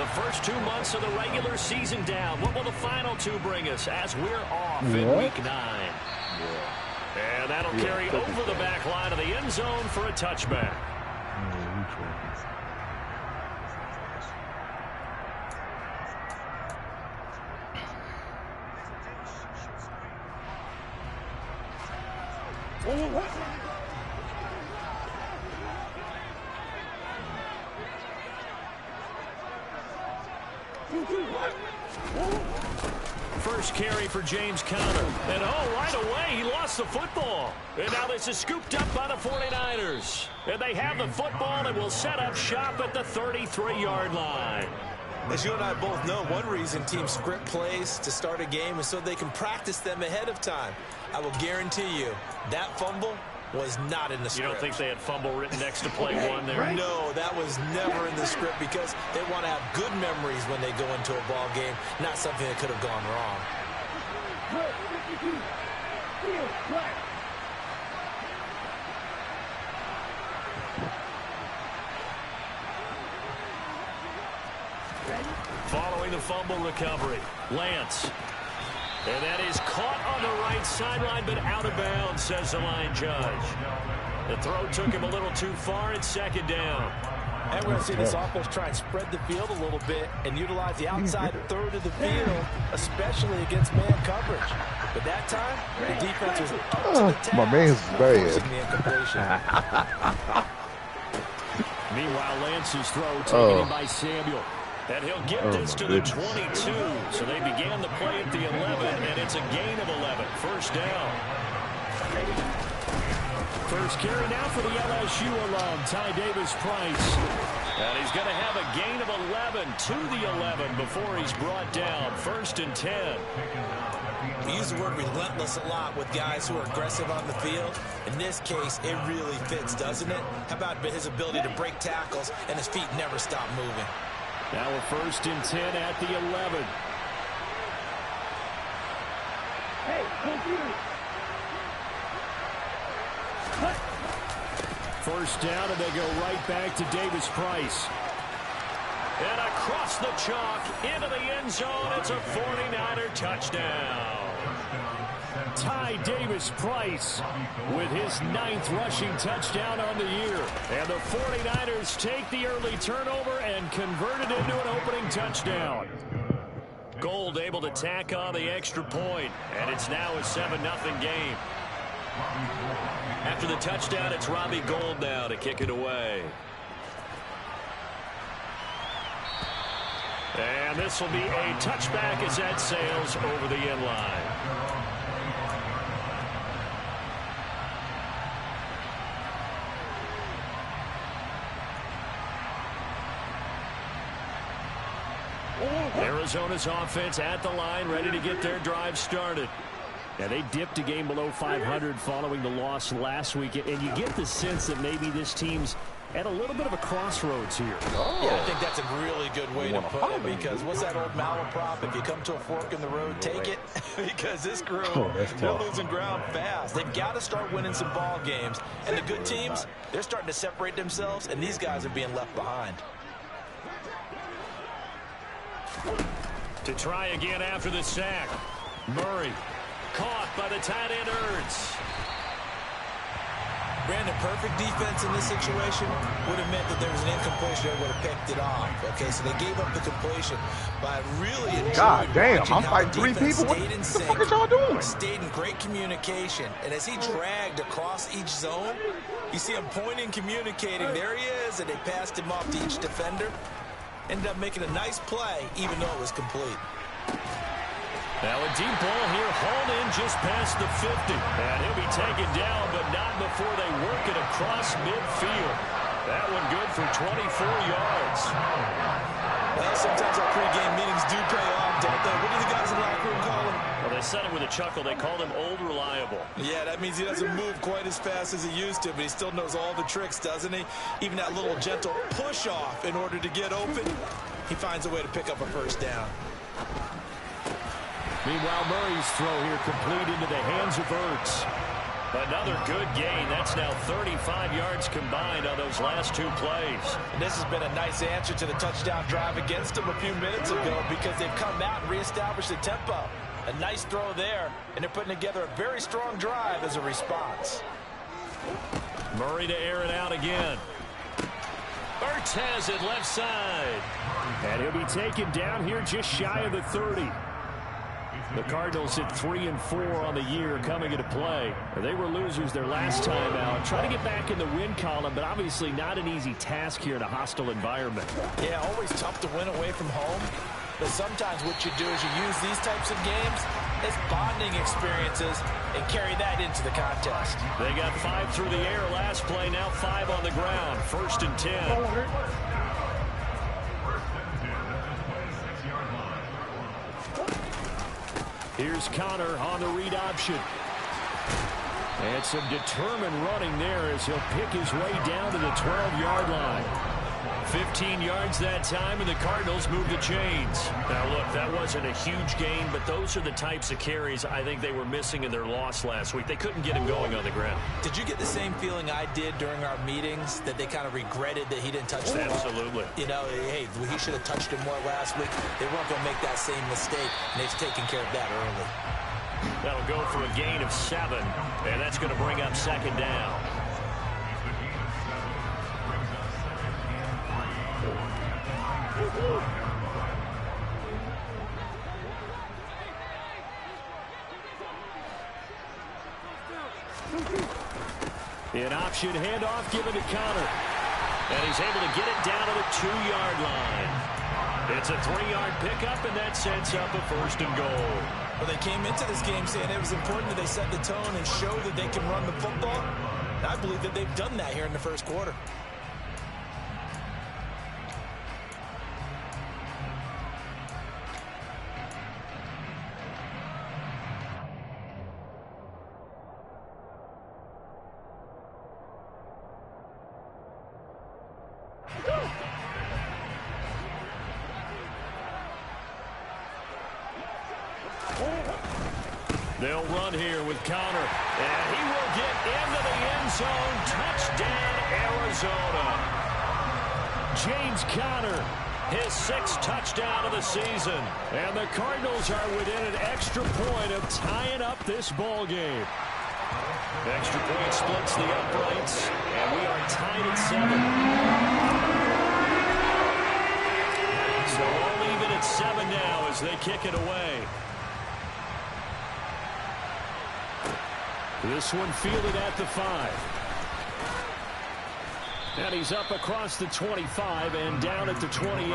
The first 2 months of the regular season down. What will the final two bring us as we're off in Week 9? And that'll carry over the back line of the end zone for a touchback. First carry for James Conner. And right away, he lost the football. And now this is scooped up by the 49ers. And they have the football and will set up shop at the 33-yard line. As you and I both know, one reason teams script plays to start a game is so they can practice them ahead of time. I will guarantee you that fumble was not in the script. You don't think they had fumble written next to play one there? No, that was never in the script because they want to have good memories when they go into a ball game, not something that could have gone wrong. Following the fumble recovery, Lance. And that is caught on the right sideline, but out of bounds, says the line judge. The throw took him a little too far. It's second down. And we're going to see this offense try and spread the field a little bit and utilize the outside third of the field, especially against man coverage. But that time, the defense was up to the task, my man's bad. Meanwhile, Lance's throw taken in by Samuel. And he'll get this to the 22. So they began the play at the 11, and it's a gain of 11. First down. First carry now for the LSU alum, Ty Davis-Price. And he's going to have a gain of 11 to the 11 before he's brought down. First and 10. We use the word relentless a lot with guys who are aggressive on the field. In this case, it really fits, doesn't it? How about his ability to break tackles and his feet never stop moving? Now a first and 10 at the 11. First down, and they go right back to Davis-Price. And across the chalk into the end zone. It's a 49er touchdown. Ty Davis-Price with his 9th rushing touchdown on the year. And the 49ers take the early turnover and convert it into an opening touchdown. Gold able to tack on the extra point, and it's now a 7-0 game. After the touchdown, it's Robbie Gould now to kick it away. And this will be a touchback as that sails over the end line. Arizona's offense at the line, ready to get their drive started. And they dipped a game below 500 following the loss last week. And you get the sense that maybe this team's at a little bit of a crossroads here. Yeah, I think that's a really good way to put it, because what's that old malaprop? If you come to a fork in the road, take it. Because this crew, they're losing ground fast. They've got to start winning some ball games. And the good teams, they're starting to separate themselves, and these guys are being left behind. To try again after the sack. Murray caught by the tight end Ertz. Brandon, perfect defense in this situation would have meant that there was an incompletion that would have picked it off. Okay, so they gave up the completion, but I really enjoyed God damn, watching I'm how fighting the 3 defense people. What stayed in the sync, fuck is y'all doing? stayed in great communication, and as he dragged across each zone, you see him pointing, communicating. There he is, and they passed him off to each defender. Ended up making a nice play, even though it was complete. Now a deep ball here, hauled in just past the 50. And he'll be taken down, but not before they work it across midfield. That one good for 24 yards. Well, sometimes our pregame meetings do pay off, don't they? What do the guys in the locker room call him? Well, they said it with a chuckle. They called him Old Reliable. Yeah, that means he doesn't move quite as fast as he used to, but he still knows all the tricks, doesn't he? Even that little gentle push-off in order to get open, he finds a way to pick up a first down. Meanwhile, Murray's throw here complete into the hands of Ertz. Another good gain. That's now 35 yards combined on those last 2 plays. And this has been a nice answer to the touchdown drive against them a few minutes ago because they've come out and reestablished the tempo. A nice throw there, and they're putting together a very strong drive as a response. Murray to air it out again. Ertz has it left side. And he'll be taken down here just shy of the 30. The Cardinals hit 3-4 on the year coming into play. They were losers their last time out. Trying to get back in the win column, but obviously not an easy task here in a hostile environment. Yeah, always tough to win away from home. But sometimes what you do is you use these types of games as bonding experiences and carry that into the contest. They got 5 through the air last play, now 5 on the ground. 1st and 10. Here's Connor on the read option. And some determined running there as he'll pick his way down to the 12-yard line. 15 yards that time, and the Cardinals move the chains. Now, look, that wasn't a huge gain, but those are the types of carries I think they were missing in their loss last week. They couldn't get him going on the ground. Did you get the same feeling I did during our meetings, that they kind of regretted that he didn't touch the ball? Absolutely. You know, hey, he should have touched him more last week. They weren't going to make that same mistake, and they've taken care of that early. That'll go for a gain of 7, and that's going to bring up 2nd down. An option handoff given to Connor. And he's able to get it down to the 2-yard line. It's a 3-yard pickup, and that sets up a 1st and goal. Well, they came into this game saying it was important that they set the tone and show that they can run the football. And I believe that they've done that here in the 1st quarter. They'll run here with Connor, and he will get into the end zone. Touchdown, Arizona. James Conner, his 6th touchdown of the season. And the Cardinals are within an extra point of tying up this ball game. Extra point splits the uprights, and we are tied at 7. So all even at 7 now as they kick it away. This one fielded at the 5. And he's up across the 25 and down at the 28.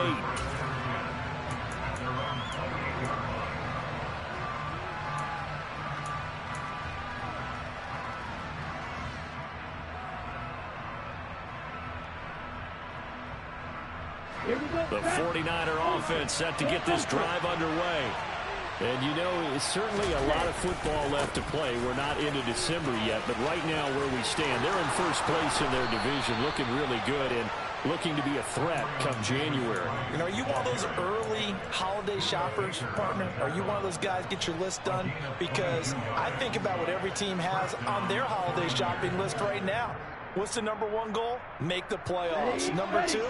The 49er offense set to get this drive underway. And, you know, it's certainly a lot of football left to play. We're not into December yet, but right now where we stand, they're in 1st place in their division, looking really good and looking to be a threat come January. You know, are you one of those early holiday shoppers, partner? Are you one of those guys get your list done? Because I think about what every team has on their holiday shopping list right now. What's the #1 goal? Make the playoffs. #2,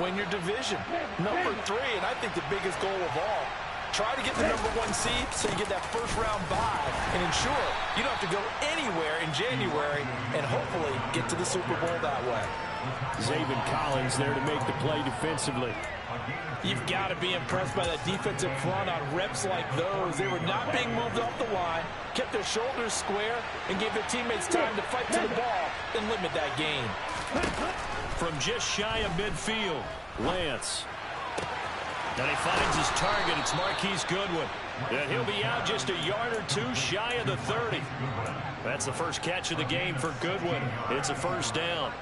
win your division. #3, and I think the biggest goal of all, try to get the #1 seed so you get that 1st-round bye and ensure you don't have to go anywhere in January and hopefully get to the Super Bowl that way. Zaven Collins there to make the play defensively. You've got to be impressed by that defensive front on reps like those. They were not being moved off the line, kept their shoulders square, and gave their teammates time to fight to the ball and limit that gain. From just shy of midfield, Lance. And he finds his target. It's Marquise Goodwin. And he'll be out just a yard or 2 shy of the 30. That's the first catch of the game for Goodwin. It's a 1st down.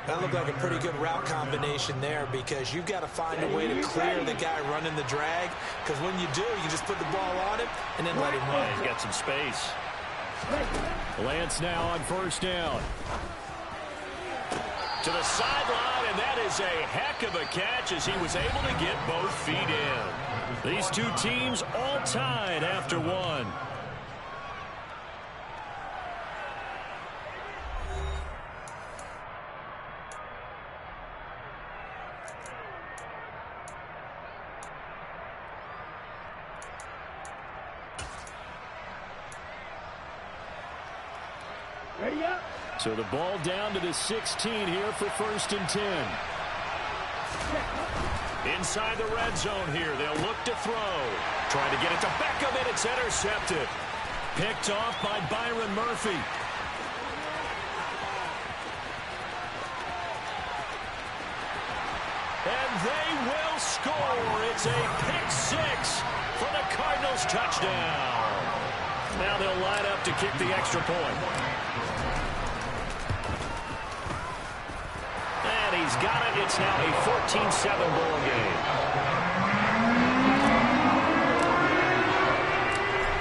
That looked like a pretty good route combination there because you've got to find a way to clear the guy running the drag. Because when you do, you just put the ball on him and then let him run. He's got some space. Lance now on 1st down. To the sideline, and that is a heck of a catch as he was able to get both feet in. These two teams all tied after 1. So the ball down to the 16 here for 1st and 10. Inside the red zone here. They'll look to throw. Trying to get it to Beckham, and it's intercepted. Picked off by Byron Murphy. And they will score. It's a pick 6 for the Cardinals touchdown. Now they'll line up to kick the extra point. And he's got it. It's now a 14-7 ball game.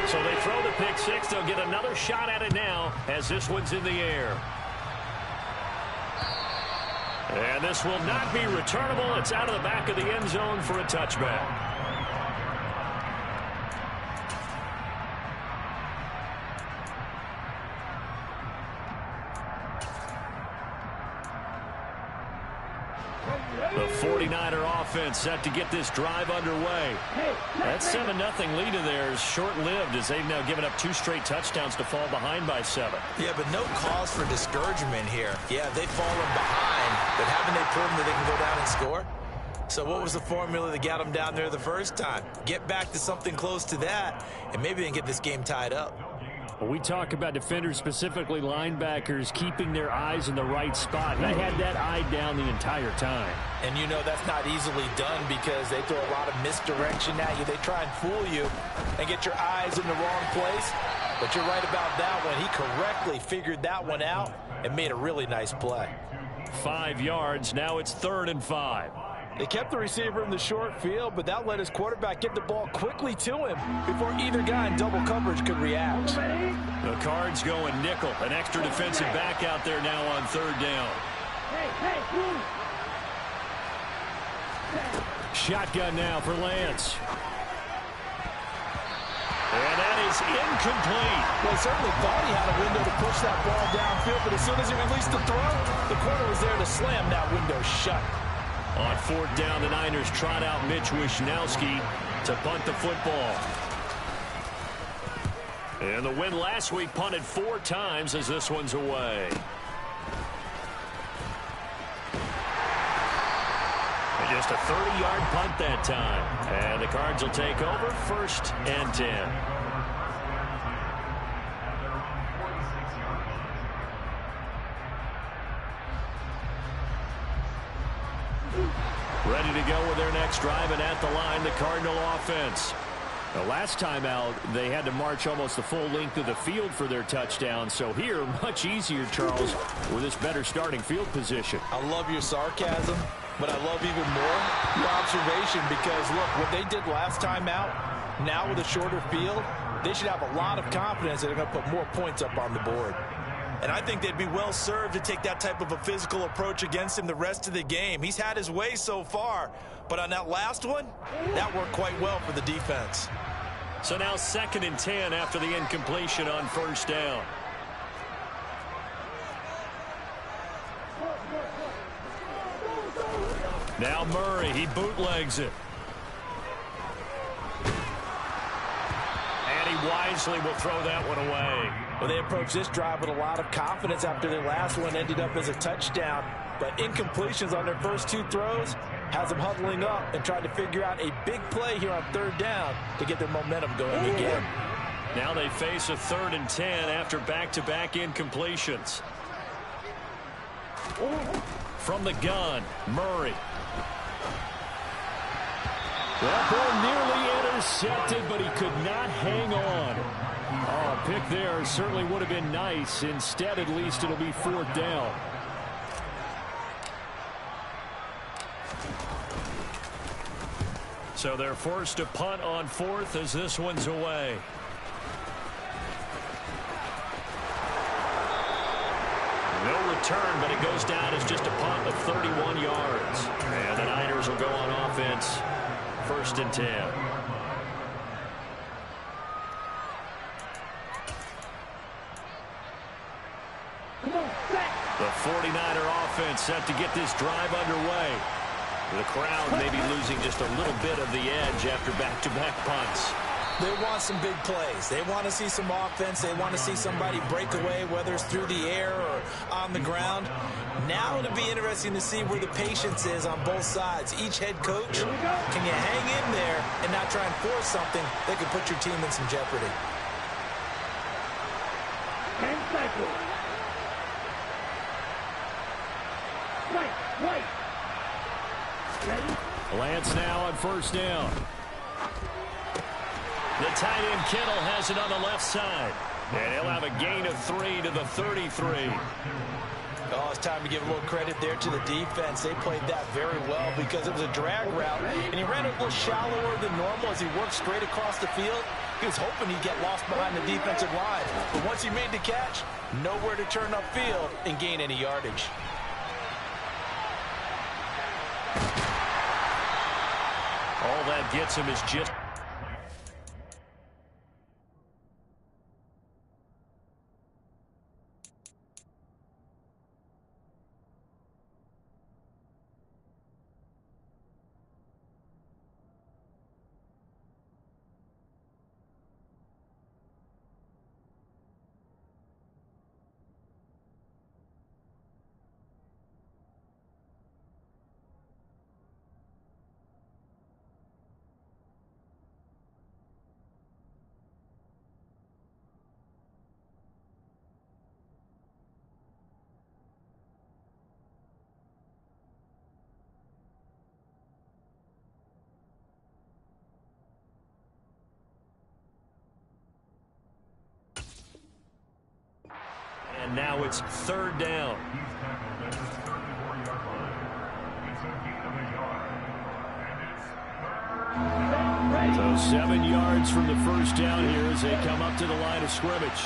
So they throw the pick 6. They'll get another shot at it now as this one's in the air. And this will not be returnable. It's out of the back of the end zone for a touchback. The 49er offense set to get this drive underway. That 7-0 lead of theirs short-lived as they've now given up 2 straight touchdowns to fall behind by 7. Yeah, but no cause for discouragement here. Yeah, they've fallen behind, but haven't they proven that they can go down and score? So what was the formula that got them down there the first time? Get back to something close to that, and maybe they can get this game tied up. Well, we talk about defenders, specifically linebackers, keeping their eyes in the right spot. They had that eye down the entire time. And you know that's not easily done because they throw a lot of misdirection at you. They try and fool you and get your eyes in the wrong place. But you're right about that one. He correctly figured that one out and made a really nice play. 5 yards. Now it's 3rd and 5. They kept the receiver in the short field, but that let his quarterback get the ball quickly to him before either guy in double coverage could react. The Cards going nickel. An extra defensive back out there now on 3rd down. Shotgun now for Lance. And that is incomplete. Well, he certainly thought he had a window to push that ball downfield, but as soon as he released the throw, the corner was there to slam that window shut. On 4th down, the Niners trot out Mitch Wishnowski to punt the football. And the win last week punted 4 times as this one's away. And just a 30-yard punt that time. And the Cards will take over 1st and 10. Ready to go with their next drive, and at the line, the Cardinal offense. The last time out, they had to march almost the full length of the field for their touchdown. So here, much easier, Charles, with this better starting field position. I love your sarcasm, but I love even more your observation because, look, what they did last time out, now with a shorter field, they should have a lot of confidence that they're going to put more points up on the board. And I think they'd be well served to take that type of a physical approach against him the rest of the game. He's had his way so far, but on that last one, that worked quite well for the defense. So now 2nd and 10 after the incompletion on 1st down. Now Murray, he bootlegs it. And he wisely will throw that one away. Well, they approached this drive with a lot of confidence after their last one ended up as a touchdown. But incompletions on their first 2 throws has them huddling up and trying to figure out a big play here on 3rd down to get their momentum going again. Now they face a 3rd and 10 after back-to-back incompletions. From the gun, Murray. That ball nearly intercepted, but he could not hang on. Oh, a pick there certainly would have been nice. Instead, at least it'll be 4th down. So they're forced to punt on 4th as this one's away. No return, but it goes down as just a punt of 31 yards. And the Niners will go on offense. 1st and 10. The 49er offense set to get this drive underway. The crowd maybe losing just a little bit of the edge after back-to-back punts. They want some big plays. They want to see some offense. They want to see somebody break away, whether it's through the air or on the ground. Now it'll be interesting to see where the patience is on both sides. Each head coach, can you hang in there and not try and force something that could put your team in some jeopardy? 10 seconds. Right. Ready? Lance now on first down. The tight end Kittle has it on the left side. And he'll have a gain of 3 to the 33. Oh, it's time to give a little credit there to the defense. They played that very well because it was a drag route, and he ran a little shallower than normal as he worked straight across the field. He was hoping he'd get lost behind the defensive line. But once he made the catch, nowhere to turn upfield and gain any yardage. All that gets him is just... And now it's third down. So 7 yards from the first down here as they come up to the line of scrimmage.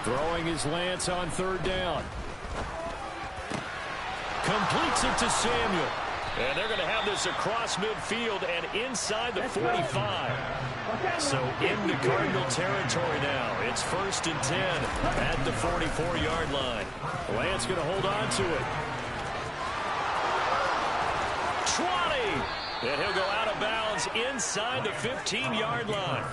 Throwing his Lance on third down. Completes it to Samuel. And they're going to have this across midfield and inside the 45. So into Cardinal territory now. It's 1st and 10 at the 44-yard line. Lance going to hold on to it. 20. And he'll go out of bounds inside the 15-yard line.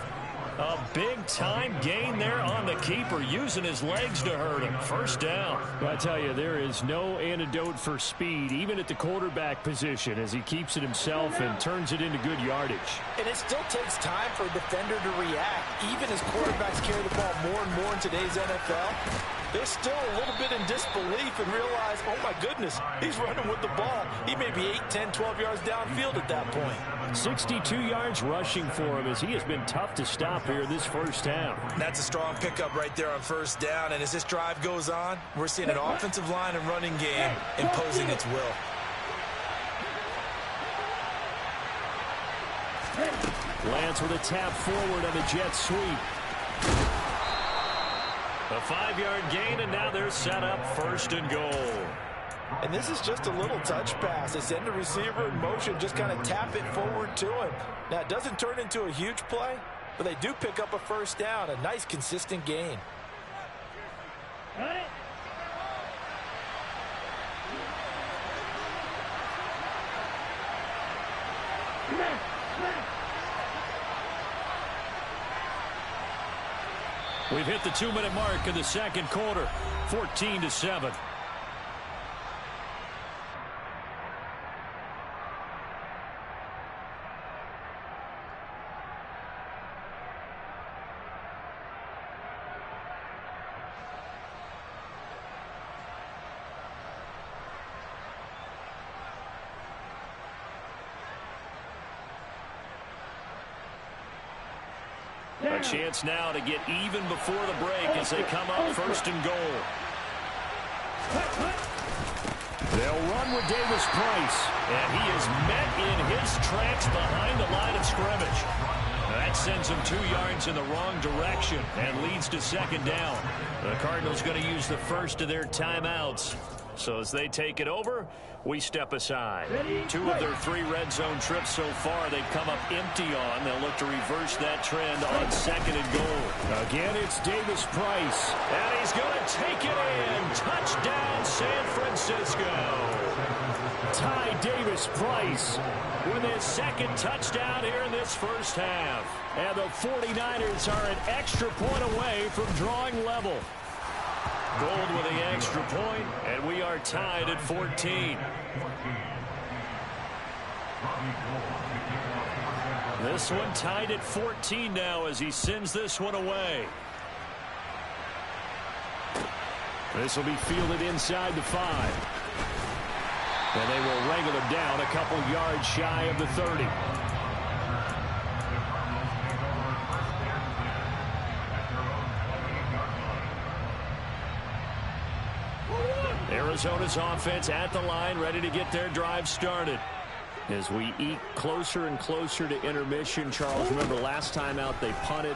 A big-time gain there on the keeper, using his legs to hurt him. First down. I tell you, there is no antidote for speed, even at the quarterback position, as he keeps it himself and turns it into good yardage. And it still takes time for a defender to react. Even as quarterbacks carry the ball more and more in today's NFL, they're still a little bit in disbelief and realize, oh my goodness, he's running with the ball. He may be 8, 10, 12 yards downfield at that point. 62 yards rushing for him as he has been tough to stop here this first half. That's a strong pickup right there on first down. And as this drive goes on, we're seeing an offensive line and running game imposing its will. Lance with a tap forward on the jet sweep. A 5-yard gain, and now they're set up 1st and goal. And this is just a little touch pass. They send the receiver in motion, just kind of tap it forward to him. Now, it doesn't turn into a huge play, but they do pick up a first down, a nice, consistent gain. Got it. We've hit the 2-minute mark of the second quarter, 14-7. A chance now to get even before the break as they come up 1st and goal. They'll run with Davis Price, and he is met in his tracks behind the line of scrimmage. That sends him 2 yards in the wrong direction and leads to 2nd down. The Cardinals going to use the first of their timeouts. So as they take it over, we step aside. 2 of their 3 red zone trips so far they've come up empty on. They'll look to reverse that trend on 2nd and goal. Again, it's Davis Price. And he's going to take it in. Touchdown, San Francisco. Ty Davis-Price with his second touchdown here in this first half. And the 49ers are an extra point away from drawing level. Gold with the extra point, and we are tied at 14. This one tied at 14 now as he sends this one away. This will be fielded inside the 5. And they will wrangle him down a couple yards shy of the 30. Arizona's offense at the line, ready to get their drive started. As we eke closer and closer to intermission, Charles, remember last time out they punted.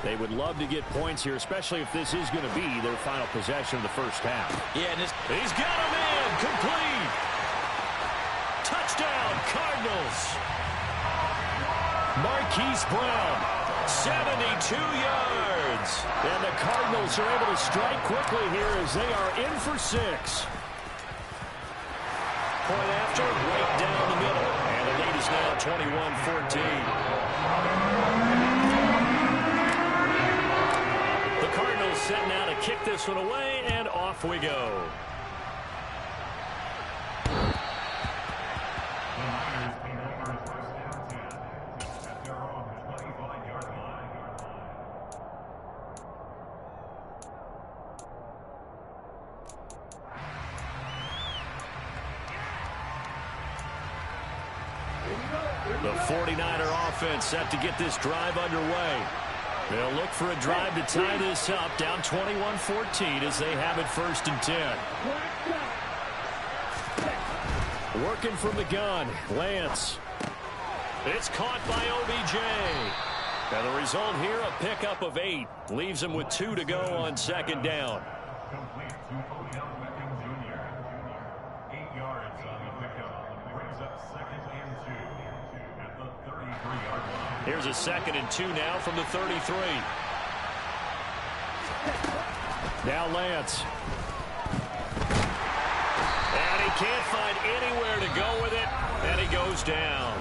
They would love to get points here, especially if this is going to be their final possession of the first half. Yeah, and he's got him in, complete. Touchdown, Cardinals. Marquise Brown, 72 yards. And the Cardinals are able to strike quickly here as they are in for 6. Point after, right down the middle. And the lead is now 21-14. The Cardinals setting out to kick this one away, and off we go. The 49er offense set to get this drive underway. They'll look for a drive to tie this up, down 21-14 as they have it 1st and 10. Working from the gun, Lance. It's caught by OBJ. And the result here, a pickup of 8. Leaves him with 2 to go on 2nd down. Here's a 2nd and 2 now from the 33. Now Lance. And he can't find anywhere to go with it, and he goes down.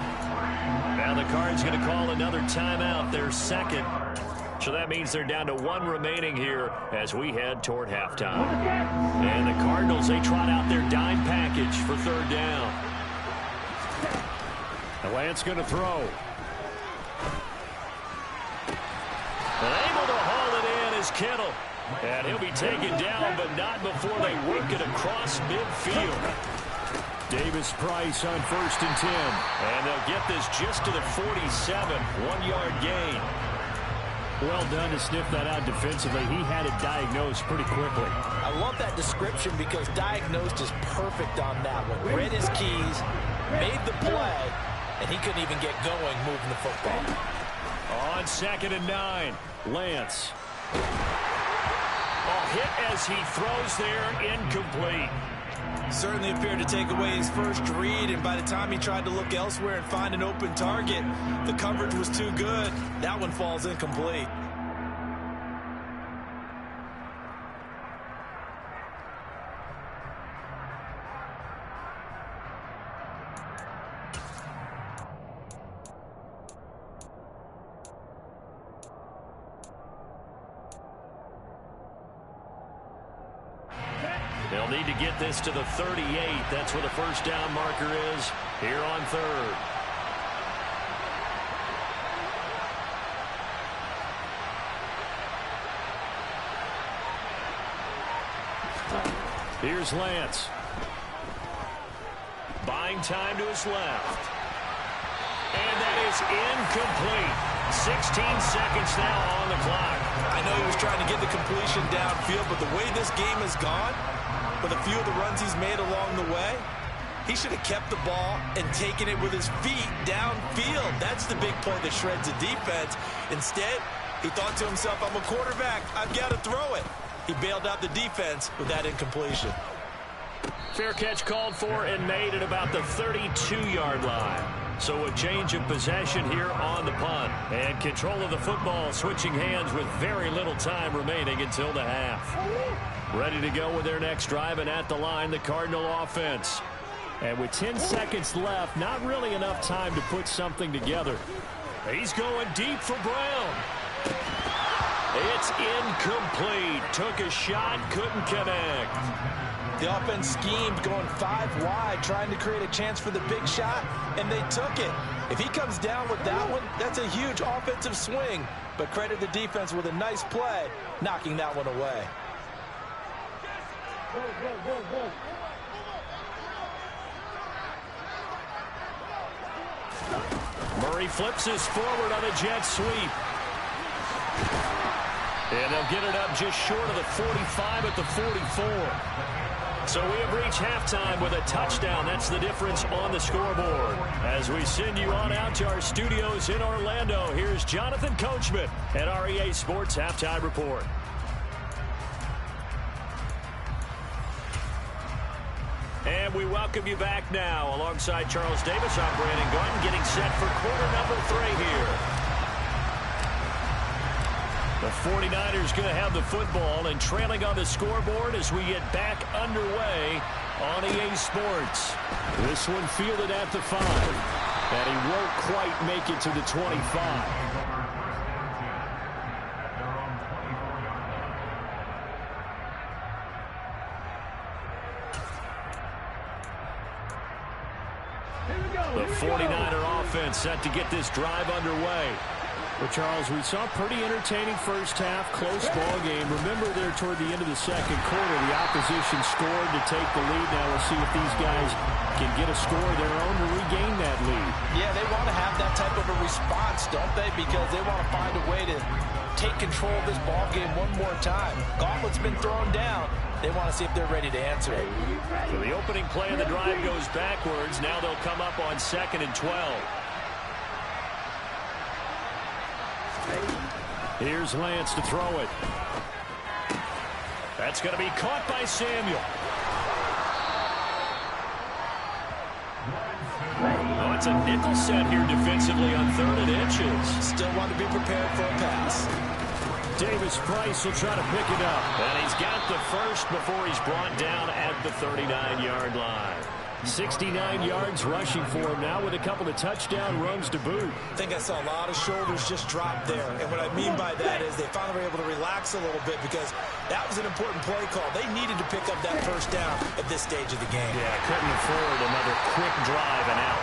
Now the Cards going to call another timeout, their 2nd. So that means they're down to 1 remaining here as we head toward halftime. And the Cardinals, they trot out their dime package for 3rd down. And Lance going to throw. And able to haul it in is Kittle. And he'll be taken down, but not before they work it across midfield. Davis-Price on 1st and 10. And they'll get this just to the 47. 1-yard gain. Well done to sniff that out defensively. He had it diagnosed pretty quickly. I love that description because diagnosed is perfect on that one. Read his keys, made the play, and he couldn't even get going moving the football. On 2nd and 9, Lance. A hit as he throws there, incomplete. Certainly appeared to take away his first read, and by the time he tried to look elsewhere and find an open target, the coverage was too good. That one falls incomplete. They'll need to get this to the 38. That's where the 1st down marker is here on 3rd. Here's Lance. Buying time to his left. And that is incomplete. 16 seconds now on the clock. I know he was trying to get the completion downfield, but the way this game has gone, with a few of the runs he's made along the way, he should have kept the ball and taken it with his feet downfield. That's the big play that shreds the defense. Instead, he thought to himself, I'm a quarterback. I've got to throw it. He bailed out the defense with that incompletion. Fair catch called for and made at about the 32-yard line. So a change of possession here on the punt. And control of the football switching hands with very little time remaining until the half. Ready to go with their next drive, and at the line, the Cardinal offense. And with 10 seconds left, not really enough time to put something together. He's going deep for Brown. It's incomplete. Took a shot, couldn't connect. The offense schemed going 5 wide, trying to create a chance for the big shot, and they took it. If he comes down with that one, that's a huge offensive swing. But credit the defense with a nice play, knocking that one away. Murray flips his forward on a jet sweep. And they'll get it up just short of the 45 at the 44. So we have reached halftime with a touchdown. That's the difference on the scoreboard. As we send you on out to our studios in Orlando, here's Jonathan Coachman at REA Sports Halftime Report. And we welcome you back now. Alongside Charles Davis, I'm Brandon Garden, getting set for quarter number 3 here. The 49ers going to have the football and trailing on the scoreboard as we get back underway on EA Sports. This one fielded at the 5, and he won't quite make it to the 25. The 49er offense set to get this drive underway. Well, Charles, we saw a pretty entertaining first half, close ball game. Remember there toward the end of the second quarter, the opposition scored to take the lead. Now we'll see if these guys can get a score of their own to regain that lead. Yeah, they want to have that type of a response, don't they? Because they want to find a way to take control of this ball game one more time. Gauntlet's been thrown down. They want to see if they're ready to answer it. So the opening play of the drive goes backwards. Now they'll come up on 2nd and 12. Here's Lance to throw it. That's going to be caught by Samuel. Oh, it's a nickel set here defensively on 3rd and inches. Still want to be prepared for a pass. Davis Price will try to pick it up. And he's got the first before he's brought down at the 39-yard line. 69 yards rushing for him now with a couple of touchdown runs to boot. I think I saw a lot of shoulders just drop there. And what I mean by that is they finally were able to relax a little bit because that was an important play call. They needed to pick up that first down at this stage of the game. Yeah, couldn't afford another quick drive and out.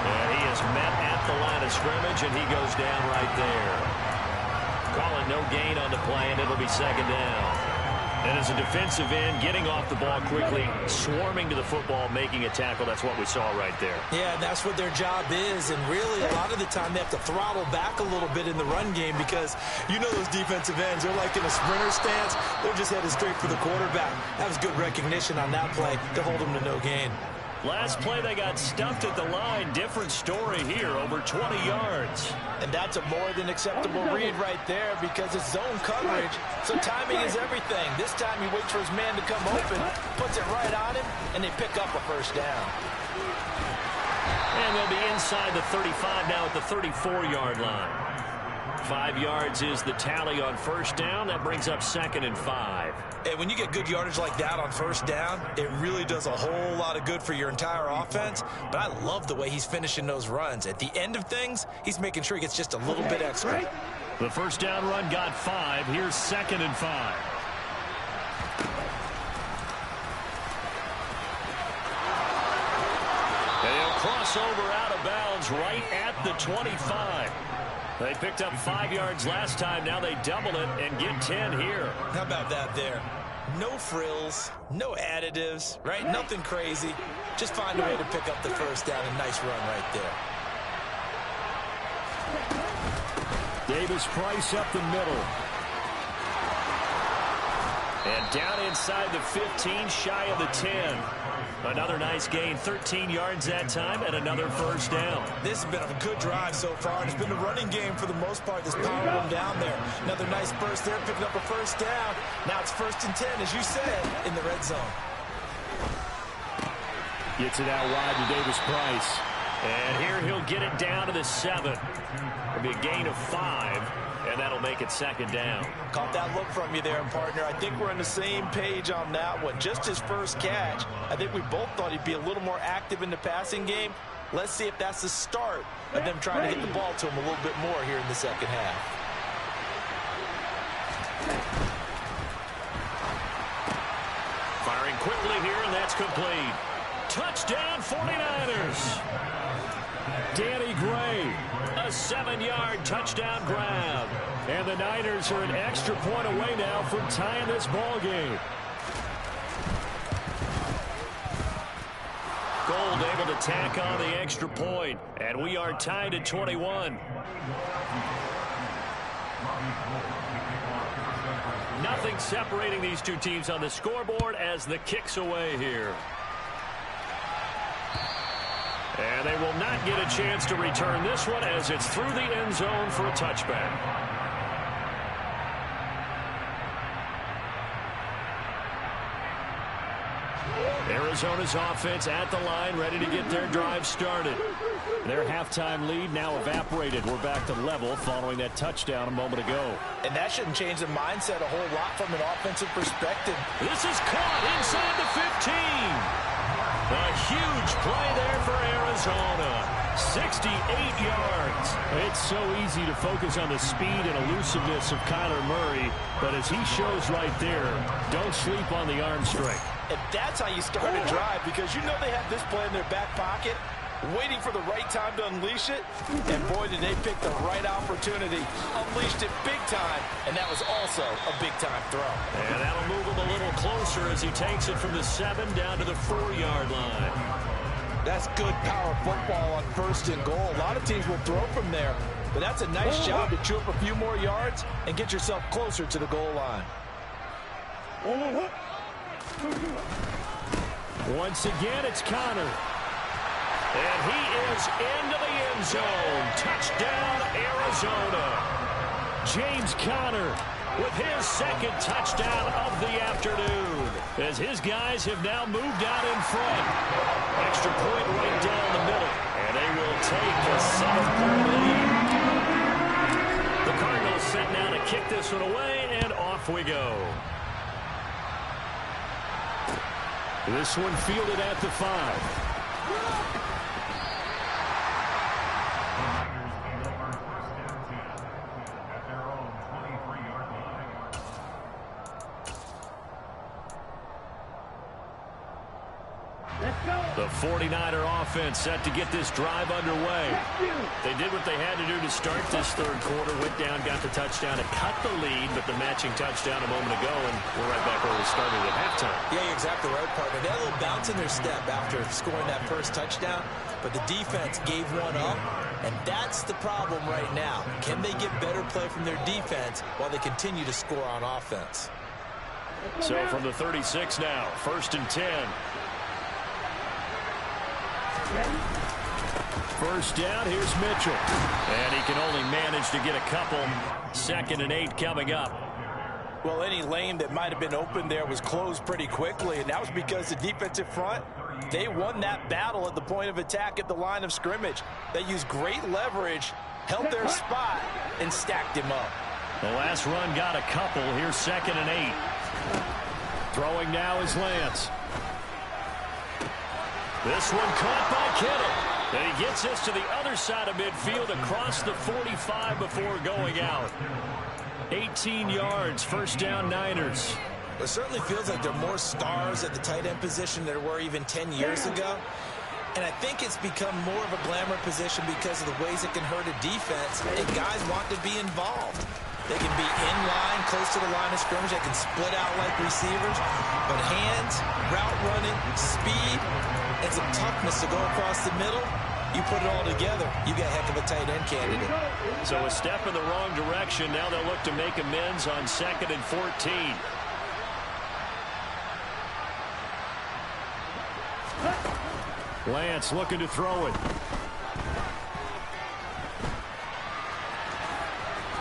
And he is met at the line of scrimmage, and he goes down right there. Calling no gain on the play, and it'll be 2nd down. And as a defensive end, getting off the ball quickly, swarming to the football, making a tackle, that's what we saw right there. Yeah, and that's what their job is. And really, a lot of the time, they have to throttle back a little bit in the run game because you know those defensive ends, they're like in a sprinter stance. They're just headed straight for the quarterback. That was good recognition on that play to hold them to no gain. Last play, they got stuffed at the line. Different story here, over 20 yards. And that's a more than acceptable read right there because it's zone coverage, so timing is everything. This time he waits for his man to come open, puts it right on him, and they pick up a first down. And they'll be inside the 35 now at the 34-yard line. 5 yards is the tally on first down. That brings up 2nd and 5. And when you get good yardage like that on first down, it really does a whole lot of good for your entire offense. But I love the way he's finishing those runs. At the end of things, he's making sure he gets just a little bit extra. The first down run got 5. Here's 2nd and 5. They'll cross over out of bounds right at the 25. They picked up 5 yards last time. Now they double it and get 10 here. How about that there? No frills, no additives, right? Nothing crazy. Just find a way to pick up the first down. A nice run right there. Davis Price up the middle. And down inside the 15, shy of the 10. Another nice gain, 13 yards that time, and another first down. This has been a good drive so far, and it's been the running game for the most part that's powered them down there. Another nice burst there, picking up a first down. Now it's 1st and 10, as you said, in the red zone. Gets it out wide to Davis Price. And here he'll get it down to the 7. It'll be a gain of 5. And that'll make it second down. Caught that look from you there, partner. I think we're on the same page on that one. Just his first catch, I think we both thought he'd be a little more active in the passing game. Let's see if that's the start of them trying to get the ball to him a little bit more here in the second half. Firing quickly here, and that's complete. Touchdown, 49ers. Danny Gray, a 7-yard touchdown grab. And the Niners are an extra point away now from tying this ball game. Gold able to tack on the extra point, and we are tied at 21. Nothing separating these two teams on the scoreboard as the kick's away here. And they will not get a chance to return this one as it's through the end zone for a touchback. Arizona's offense at the line, ready to get their drive started. Their halftime lead now evaporated. We're back to level following that touchdown a moment ago. And that shouldn't change the mindset a whole lot from an offensive perspective. This is caught inside the 15. A huge play there for Arizona. 68 yards. It's so easy to focus on the speed and elusiveness of Kyler Murray, but as he shows right there, don't sleep on the arm strength. And that's how you start a drive, because you know they have this play in their back pocket, waiting for the right time to unleash it. And boy, did they pick the right opportunity. Unleashed it big time, and that was also a big-time throw. And that'll move him a little closer as he takes it from the 7 down to the 4-yard line. That's good power football on 1st and goal. A lot of teams will throw from there, but that's a nice job to chew up a few more yards and get yourself closer to the goal line. Once again, it's Connor. And he is into the end zone. Touchdown, Arizona. James Conner with his second touchdown of the afternoon, as his guys have now moved out in front. Extra point right down the middle, and they will take a 7-point lead. The Cardinals set now to kick this one away, and off we go. This one fielded at the 5. The 49er offense set to get this drive underway. They did what they had to do to start this third quarter. Went down, got the touchdown to cut the lead, but the matching touchdown a moment ago, and we're right back where we started at halftime. Yeah, you're exactly right, partner. They had a little bounce in their step after scoring that first touchdown, but the defense gave one up, and that's the problem right now. Can they get better play from their defense while they continue to score on offense? So from the 36 now, 1st and 10. First down, here's Mitchell. And he can only manage to get a couple. 2nd and 8 coming up. Well, any lane that might have been open there was closed pretty quickly, and that was because the defensive front, they won that battle at the point of attack at the line of scrimmage. They used great leverage, held their spot, and stacked him up. The last run got a couple. Here's 2nd and 8. Throwing now is Lance. This one caught by Kittle. And he gets this to the other side of midfield across the 45 before going out. 18 yards, 1st down Niners. It certainly feels like there are more stars at the tight end position than there were even 10 years ago. And I think it's become more of a glamour position because of the ways it can hurt a defense, and guys want to be involved. They can be in line, close to the line of scrimmage. They can split out like receivers. But hands, route running, speed, and some toughness to go across the middle, you put it all together, you got a heck of a tight end candidate. So a step in the wrong direction. Now they'll look to make amends on 2nd and 14. Lance looking to throw it.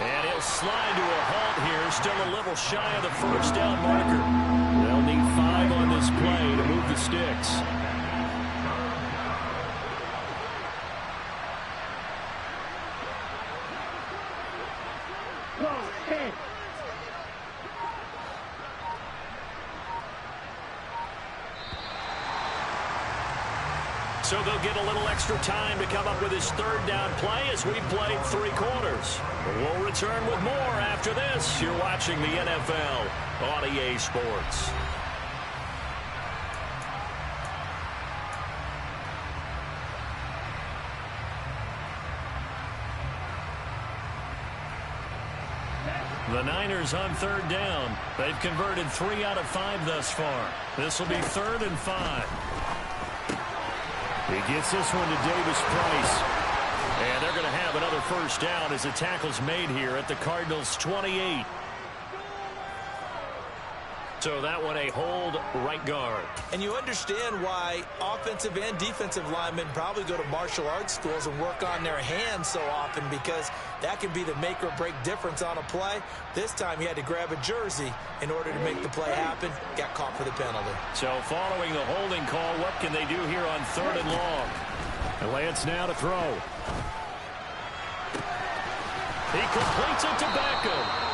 And he'll slide to a halt here, still a little shy of the 1st down marker. They'll need 5 on this play to move the sticks. So they'll get a little extra time to come up with his third down play as we've played 3 quarters. We'll return with more after this. You're watching the NFL on EA Sports. The Niners on third down. They've converted 3 out of 5 thus far. This will be 3rd and 5. He gets this one to Davis Price. And they're going to have another first down as the tackle's made here at the Cardinals' 28. So that one a hold right guard. And you understand why offensive and defensive linemen probably go to martial arts schools and work on their hands so often, because that can be the make or break difference on a play. This time he had to grab a jersey in order to make the play happen. Got caught for the penalty. So following the holding call, what can they do here on 3rd and long? And Lance now to throw. He completes it to Beckham.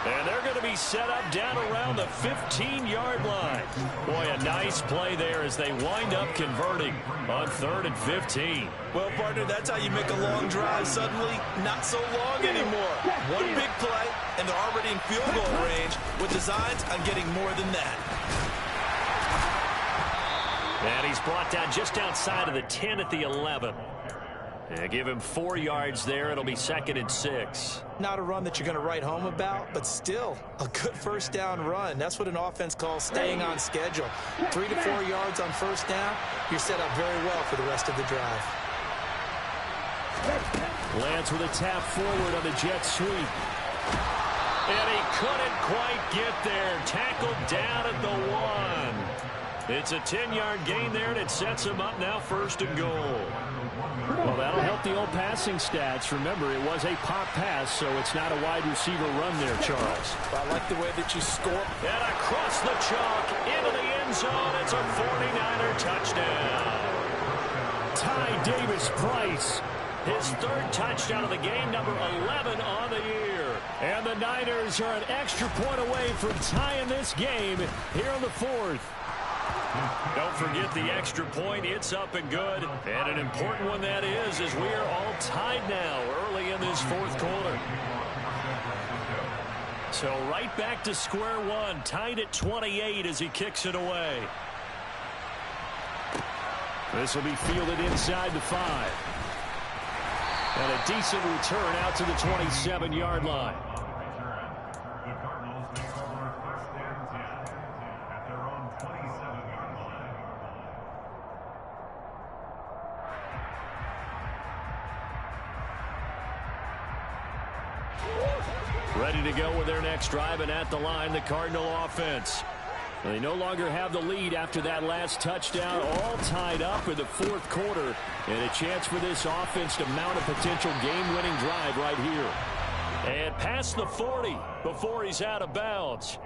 And they're going to be set up down around the 15-yard line. Boy, a nice play there as they wind up converting on 3rd and 15. Well, partner, that's how you make a long drive suddenly not so long anymore. One big play, and they're already in field goal range with designs on getting more than that. And he's brought down just outside of the 10 at the 11. And give him 4 yards there. It'll be 2nd and 6. Not a run that you're going to write home about, but still a good first down run. That's what an offense calls staying on schedule. 3 to 4 yards on first down. You're set up very well for the rest of the drive. Lance with a tap forward on the jet sweep. And he couldn't quite get there. Tackled down at the 1. It's a 10-yard gain there, and it sets him up now 1st and goal. Well, that'll help the old passing stats. Remember, it was a pop pass, so it's not a wide receiver run there, Charles. I like the way that you score. And across the chalk into the end zone. It's a 49er touchdown. Ty Davis Price, his 3rd touchdown of the game, number 11 on the year. And the Niners are an extra point away from tying this game here in the 4th. Don't forget the extra point. It's up and good. And an important one that is, as we are all tied now early in this 4th quarter. So right back to square one, tied at 28 as he kicks it away. This will be fielded inside the 5. And a decent return out to the 27-yard line. Ready to go with their next drive, and at the line, the Cardinal offense. They no longer have the lead after that last touchdown, all tied up in the 4th quarter, and a chance for this offense to mount a potential game-winning drive right here. And past the 40 before he's out of bounds.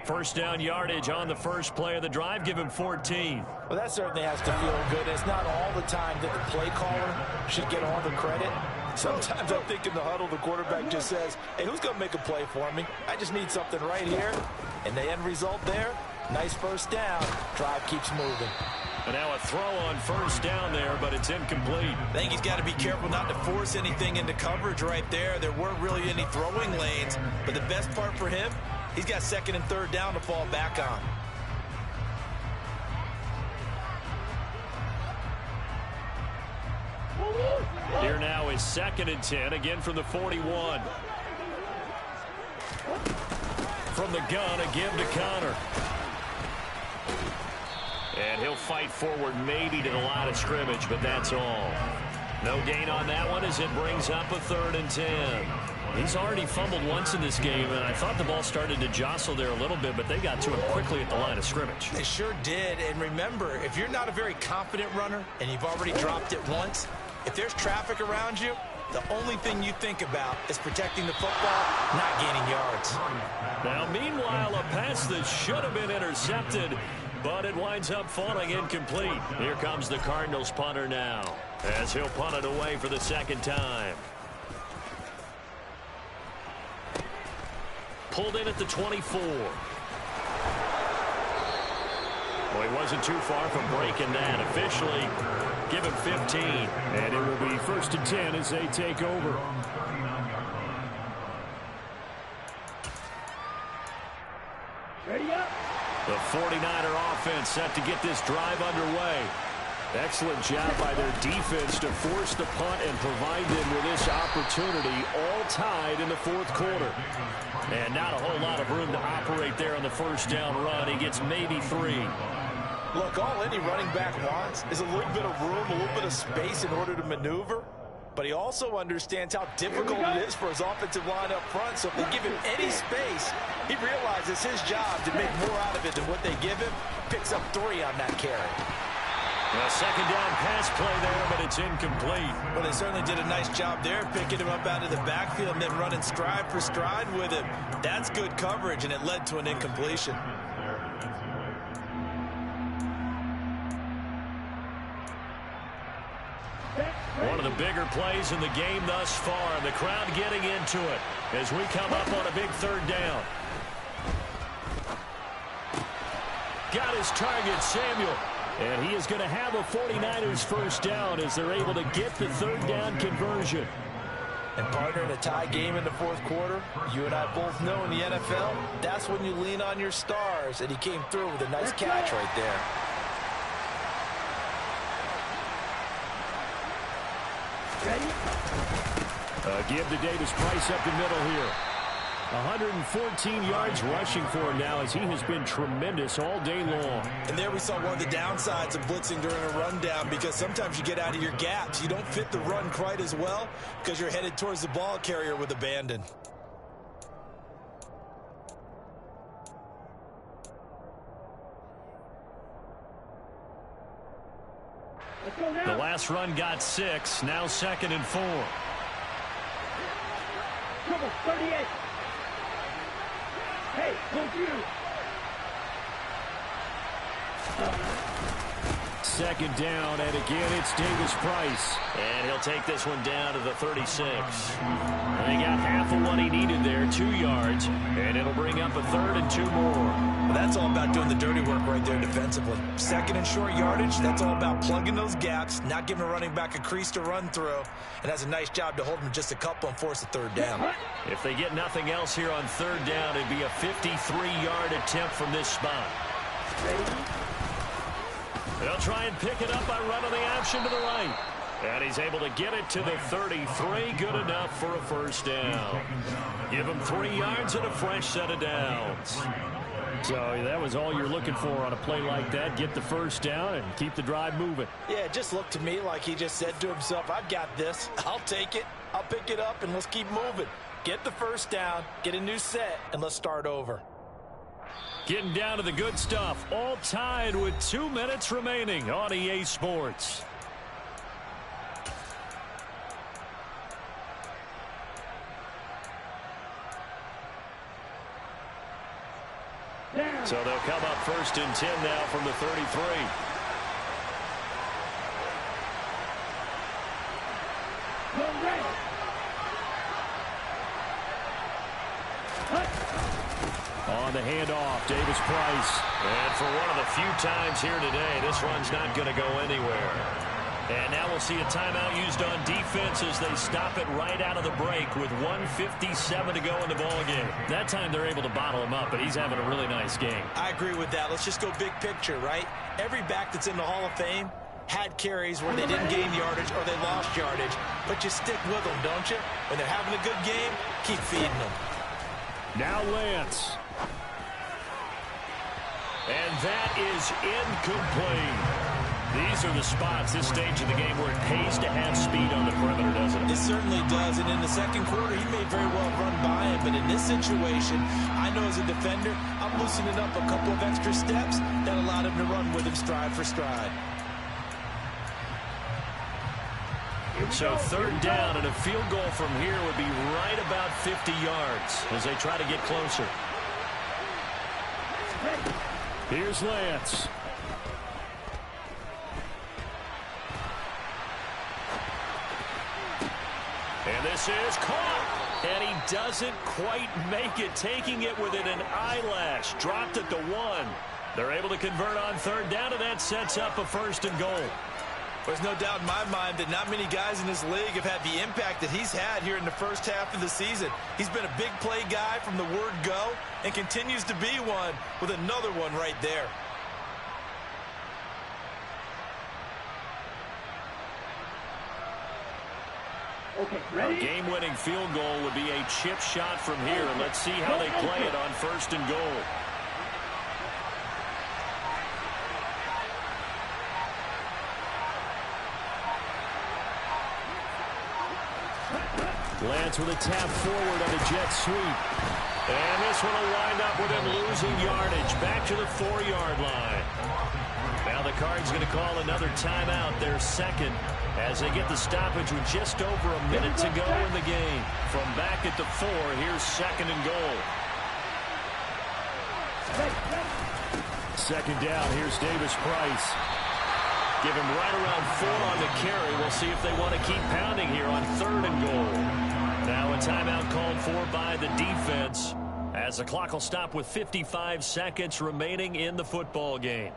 First down yardage on the first play of the drive. Give him 14. Well, that certainly has to feel good. It's not all the time that the play caller should get all the credit. Sometimes I think in the huddle, the quarterback just says, hey, who's going to make a play for me? I just need something right here. And the end result there, nice first down. Drive keeps moving. And now a throw on first down there, but it's incomplete. I think he's got to be careful not to force anything into coverage right there. There weren't really any throwing lanes. But the best part for him, he's got 2nd and 3rd down to fall back on. Here now is 2nd and 10, again from the 41. From the gun, a give to Connor. And he'll fight forward maybe to the line of scrimmage, but that's all. No gain on that one as it brings up a 3rd and 10. He's already fumbled once in this game, and I thought the ball started to jostle there a little bit, but they got to him quickly at the line of scrimmage. They sure did, and remember, if you're not a very confident runner and you've already dropped it once, if there's traffic around you, the only thing you think about is protecting the football, not gaining yards. Now, meanwhile, a pass that should have been intercepted, but it winds up falling incomplete. Here comes the Cardinals punter now, as he'll punt it away for the 2nd time. Pulled in at the 24. Well, he wasn't too far from breaking that. Officially, give him 15. And it will be 1st and 10 as they take over. Ready up. The 49er offense set to get this drive underway. Excellent job by their defense to force the punt and provide them with this opportunity, all tied in the 4th quarter. And not a whole lot of room to operate there on the first down run. He gets maybe 3. Look, all any running back wants is a little bit of room, a little bit of space in order to maneuver. But he also understands how difficult it is for his offensive line up front. So if they give him any space, he realizes his job to make more out of it than what they give him. Picks up 3 on that carry. A second down pass play there, but it's incomplete. Well, they certainly did a nice job there, picking him up out of the backfield and then running stride for stride with him. That's good coverage, and it led to an incompletion. One of the bigger plays in the game thus far, and the crowd getting into it as we come up on a big 3rd down. Got his target, Samuel. And he is going to have a 49ers first down as they're able to get the 3rd down conversion. And partner, in a tie game in the 4th quarter, you and I both know in the NFL, that's when you lean on your stars. And he came through with a nice catch right there. Ready? Give to Davis Price up the middle here. 114 yards rushing for him now as he has been tremendous all day long. And there we saw one of the downsides of blitzing during a rundown, because sometimes you get out of your gaps. You don't fit the run quite as well because you're headed towards the ball carrier with abandon. Let's go now. The last run got 6, now 2nd and 4. Trouble, 38. Hey, don't you. 2nd down, and again it's Davis Price. And he'll take this one down to the 36. And he got half of what he needed there, 2 yards. And it'll bring up a 3rd and 2 more. Well, that's all about doing the dirty work right there defensively. 2nd and short yardage, that's all about plugging those gaps, not giving a running back a crease to run through. And that's a nice job to hold him just a couple and force a 3rd down. If they get nothing else here on 3rd down, it'd be a 53-yard attempt from this spot. They'll try and pick it up by running the option to the right. And he's able to get it to the 33. Good enough for a first down. Give him 3 yards and a fresh set of downs. So that was all you're looking for on a play like that. Get the first down and keep the drive moving. Yeah, it just looked to me like he just said to himself, I've got this. I'll take it. I'll pick it up, and let's keep moving. Get the first down, get a new set, and let's start over. Getting down to the good stuff. All tied with 2 minutes remaining on EA Sports. So they'll come up 1st and 10 now from the 33. On the handoff, Davis Price. And for one of the few times here today, this run's not going to go anywhere. And now we'll see a timeout used on defense as they stop it right out of the break with 1:57 to go in the ballgame. That time they're able to bottle him up, but he's having a really nice game. I agree with that. Let's just go big picture, right? Every back that's in the Hall of Fame had carries where they didn't gain yardage or they lost yardage, but you stick with them, don't you? When they're having a good game, keep feeding them. Now Lance. And that is incomplete. These are the spots, this stage of the game, where it pays to have speed on the perimeter, doesn't it? It certainly does, and in the 2nd quarter, he may very well run by him, but in this situation, I know as a defender, I'm loosening up a couple of extra steps that allowed him to run with him stride for stride. So 3rd down, and a field goal from here would be right about 50 yards as they try to get closer. Here's Lance. And this is caught. And he doesn't quite make it, taking it within an eyelash. Dropped at the 1. They're able to convert on third down, and that sets up a 1st and goal. There's no doubt in my mind that not many guys in this league have had the impact that he's had here in the first half of the season. He's been a big play guy from the word go and continues to be one with another one right there. Okay, ready? A game-winning field goal would be a chip shot from here. Let's see how they play it on 1st and goal. Lance with a tap forward on a jet sweep. And this one will wind up with him losing yardage back to the 4-yard line. Now the Cards going to call another timeout, their second, as they get the stoppage with just over a minute to go in the game. From back at the 4, here's 2nd and goal. 2nd down, here's Davis Price. Give him right around 4 on the carry. We'll see if they want to keep pounding here on 3rd and goal. Now a timeout called for by the defense as the clock will stop with 55 seconds remaining in the football game.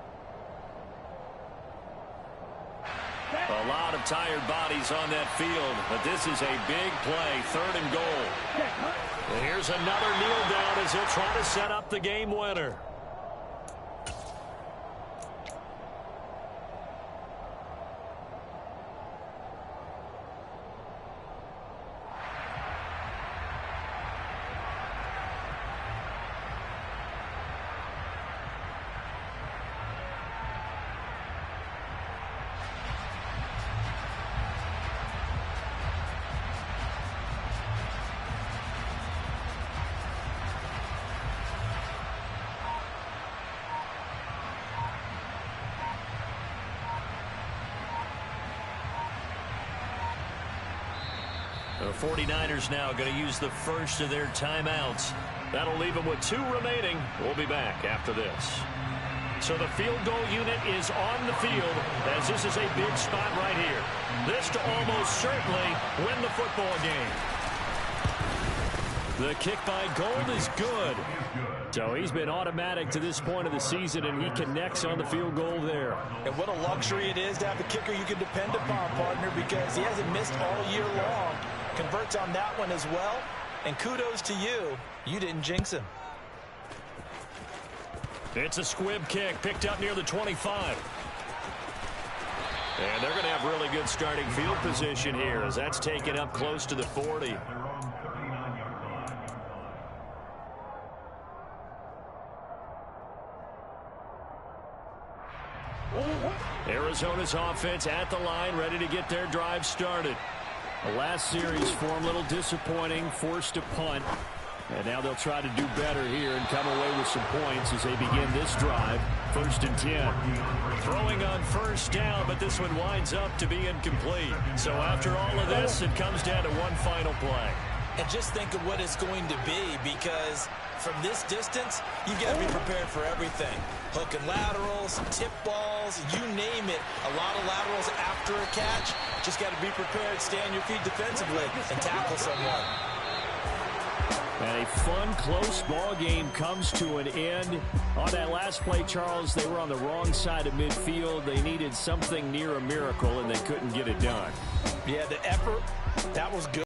A lot of tired bodies on that field, but this is a big play, 3rd and goal. And here's another kneel down as he'll try to set up the game winner. The 49ers now going to use the first of their timeouts. That'll leave them with 2 remaining. We'll be back after this. So the field goal unit is on the field as this is a big spot right here. This to almost certainly win the football game. The kick by Gold is good. So he's been automatic to this point of the season, and he connects on the field goal there. And what a luxury it is to have a kicker you can depend upon, partner, because he hasn't missed all year long. Converts on that one as well. And kudos to you. You didn't jinx him. It's a squib kick picked up near the 25. And they're going to have really good starting field position here as that's taken up close to the 40. Arizona's offense at the line, ready to get their drive started. The last series for them, a little disappointing, forced to punt. And now they'll try to do better here and come away with some points as they begin this drive. 1st and 10. Throwing on 1st down, but this one winds up to be incomplete. So after all of this, it comes down to one final play. And just think of what it's going to be, because from this distance, you've got to be prepared for everything. Hook and laterals, tip balls, you name it. A lot of laterals after a catch. Just got to be prepared, stay on your feet defensively, and tackle someone. And a fun, close ball game comes to an end. On that last play, Charles, they were on the wrong side of midfield. They needed something near a miracle, and they couldn't get it done. Yeah, the effort, that was good.